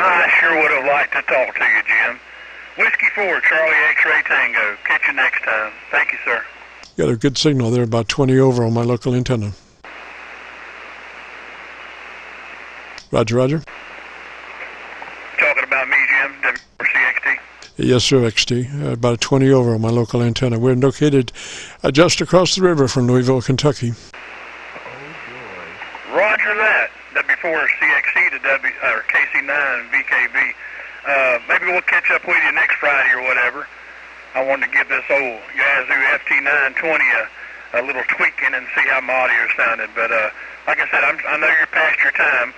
I sure would have liked to talk to you, Jim. Whiskey 4, Charlie X-Ray Tango. Catch you next time. Thank you, sir. Got a good signal there, about 20 over on my local antenna. Roger, roger. Talking about me, Jim, W4CXT. Yes, sir, XT. About 20 over on my local antenna. We're located just across the river from Louisville, Kentucky. Roger that. W4CXT to KC9VKV. Maybe we'll catch up with you next Friday or whatever. I wanted to give this old Yazoo FT-920 a little tweaking and see how my audio sounded. But like I said, I know you're past your time.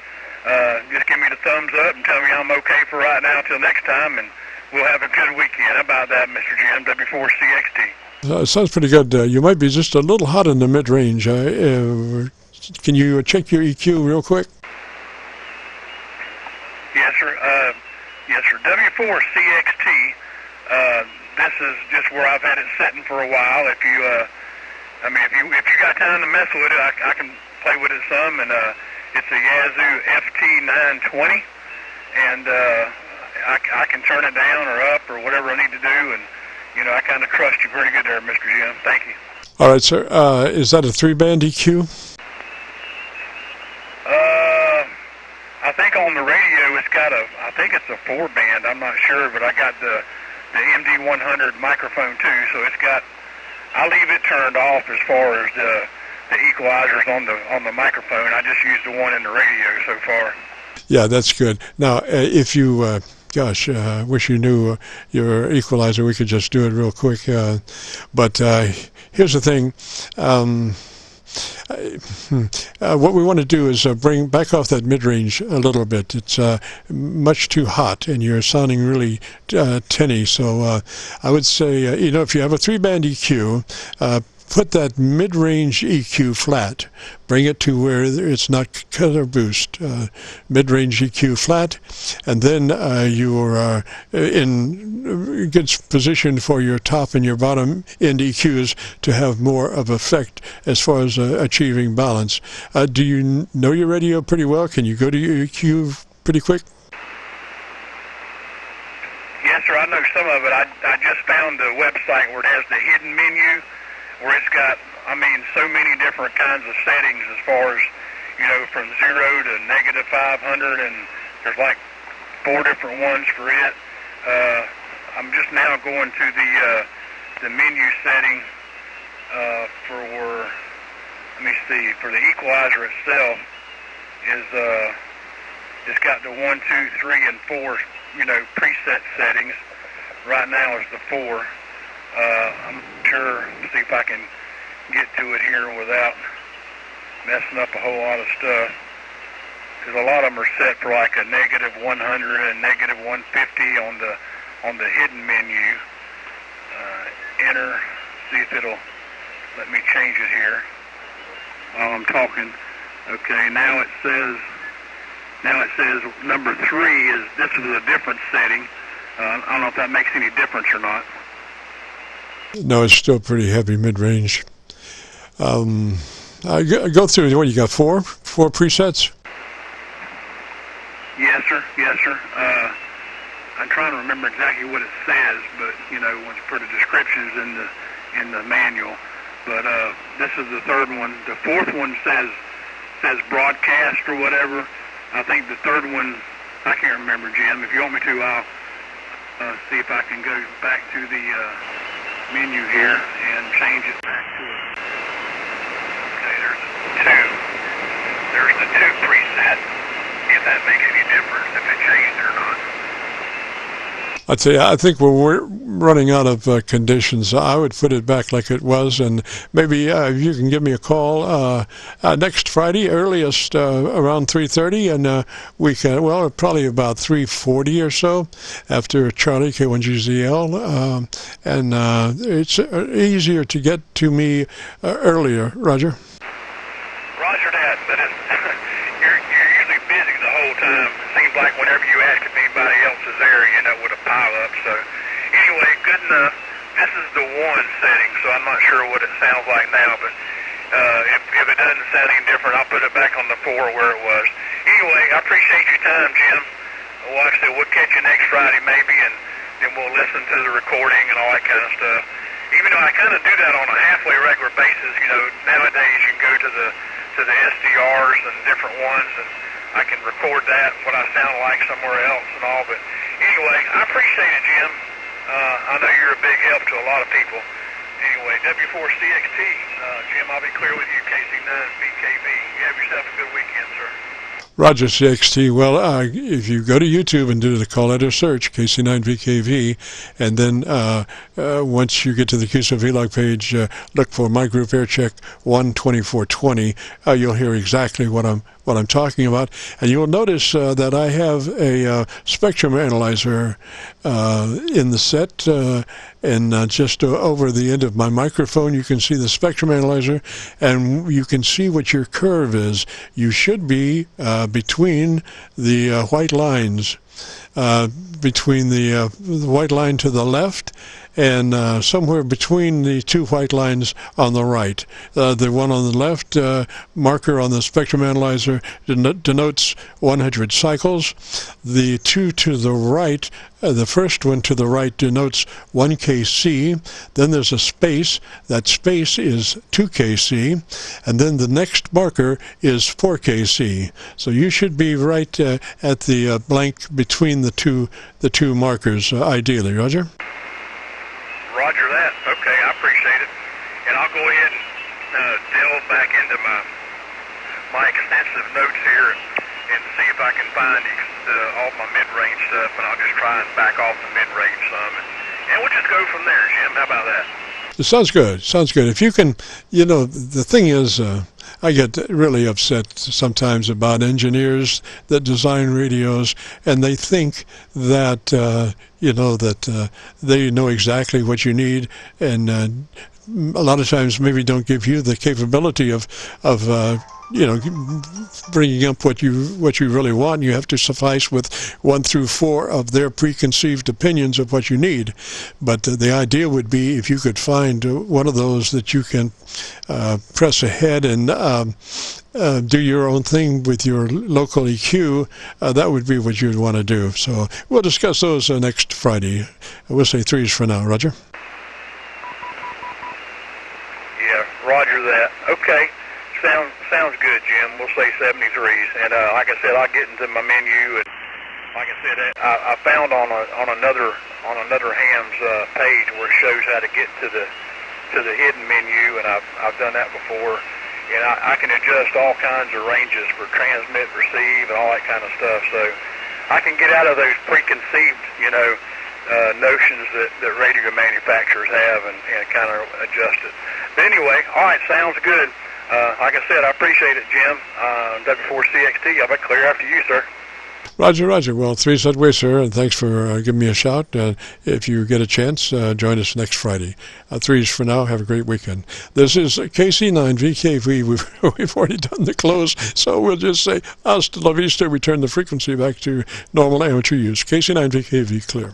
Just give me the thumbs up and tell me I'm okay for right now until next time, and we'll have a good weekend. How about that, Mr. Jim, W4CXT? Sounds pretty good. You might be just a little hot in the mid-range. Can you check your EQ real quick? Yes, sir. Yes, sir. W4CXT. This is just where I've had it setting for a while. If you, if you got time to mess with it, I can play with it some. And it's a Yazoo FT-920, and I can turn it down or up or whatever I need to do. And I kind of trust you pretty good there, Mr. Jim. Thank you. All right, sir. Is that a 3-band EQ? I think on the radio it's got I think it's a 4-band. I'm not sure, but I got the MD100 microphone too, so I leave it turned off as far as the equalizers on the microphone. I just use the one in the radio so far. Yeah, that's good. Now, if you, gosh, wish you knew your equalizer, we could just do it real quick. But here's the thing. What we want to do is bring back off that mid-range a little bit. It's much too hot, and you're sounding really tinny. So I would say, if you have a 3-band EQ, put that mid-range EQ flat. Bring it to where it's not cut or boost. Mid-range EQ flat, and then you're in good position for your top and your bottom end EQs to have more of effect as far as achieving balance. Do you know your radio pretty well? Can you go to your EQ pretty quick? Yes, sir. I know some of it. I just found the website where it has the hidden menu, where it's got, so many different kinds of settings as far as, from 0 to -500, and there's like 4 different ones for it. I'm just now going to the menu setting for the equalizer itself is it's got the 1, 2, 3, and 4, preset settings. Right now is the 4. I'm sure, see if I can get to it here without messing up a whole lot of stuff, because a lot of them are set for like a -100 and -150 on the hidden menu. Enter, see if it'll let me change it here while I'm talking. Okay, now it says number 3 this is a different setting. I don't know if that makes any difference or not. No, it's still pretty heavy mid-range. Go through, what, you got 4 presets? Yes, sir. Yes, sir. I'm trying to remember exactly what it says, but, once for the descriptions in the manual. But this is the 3rd one. The 4th one says broadcast or whatever. I think the 3rd one, I can't remember, Jim. If you want me to, I'll see if I can go back to the menu here and change it back to it. Okay, there's the 2 preset, if that makes any difference, if it changed or not. I'd say, I think we're running out of conditions. I would put it back like it was, and maybe you can give me a call next Friday, earliest around 3:30, and we can, probably about 3:40 or so after Charlie K1GZL, and it's easier to get to me earlier. Roger? Roger that, but you're usually busy the whole time. It seems like whenever you ask if anybody else is there, you end up with a pile up. So anyway, good enough. This is the 1 setting, so I'm not sure what it sounds like now, but if it doesn't sound any different, I'll put it back on the 4 where it was. Anyway, I appreciate your time, Jim. Watch said, we'll catch you next Friday maybe, and then we'll listen to the recording and all that kind of stuff. Even though I kind of do that on a halfway regular basis, you know, nowadays you can go to the SDRs and different ones, and I can record that, what I sound like somewhere else and all. But anyway, I appreciate it, Jim. I know you're a big help to a lot of people. Anyway, W4CXT, Jim, I'll be clear with you, KC9VKV. You have yourself a good weekend, sir. Roger, CXT. Well, if you go to YouTube and do the call letter search, KC9VKV, and then once you get to the Qso-Vlog page, look for My Group Aircheck 12420, you'll hear exactly what I'm talking about. And you'll notice that I have a spectrum analyzer in the set, and just over the end of my microphone you can see the spectrum analyzer, and you can see what your curve is. You should be between the white lines, between the white line to the left and somewhere between the two white lines on the right. The one on the left marker on the spectrum analyzer denotes 100 cycles. The two to the right, the first one to the right denotes 1 kc. Then there's a space. That space is 2 kc. And then the next marker is 4 kc. So you should be right at the blank between the two markers, ideally. Roger? Roger that. Okay, I appreciate it. And I'll go ahead and delve back into my extensive notes here and see if I can find all my mid-range stuff, and I'll just try and back off the mid-range some. And we'll just go from there, Jim. How about that? It sounds good. Sounds good. If you can, you know, the thing is, I get really upset sometimes about engineers that design radios, and they think that, you know, that they know exactly what you need, and a lot of times maybe don't give you the capability of you know, bringing up what you really want. You have to suffice with 1 through 4 of their preconceived opinions of what you need. But the idea would be if you could find one of those that you can press ahead and do your own thing with your local EQ, that would be what you'd want to do. So we'll discuss those next Friday. We'll say 3s for now. Roger? Yeah, roger that. Okay. Sounds good, Jim. We'll say 73s. And like I said, I'll get into my menu. And like I said, I found on another ham's page where it shows how to get to the hidden menu, and I've done that before. And I can adjust all kinds of ranges for transmit, receive, and all that kind of stuff. So I can get out of those preconceived, you know, notions that radio manufacturers have and kind of adjust it. But anyway, all right, sounds good. Like I said, I appreciate it, Jim. W4CXT, I'll be clear after you, sir. Roger, roger. Well, 3's that way, sir, and thanks for giving me a shout. If you get a chance, join us next Friday. 3's for now. Have a great weekend. This is KC9VKV. We've already done the close, so we'll just say hasta la vista. We turn the frequency back to normal amateur use. KC9VKV, clear.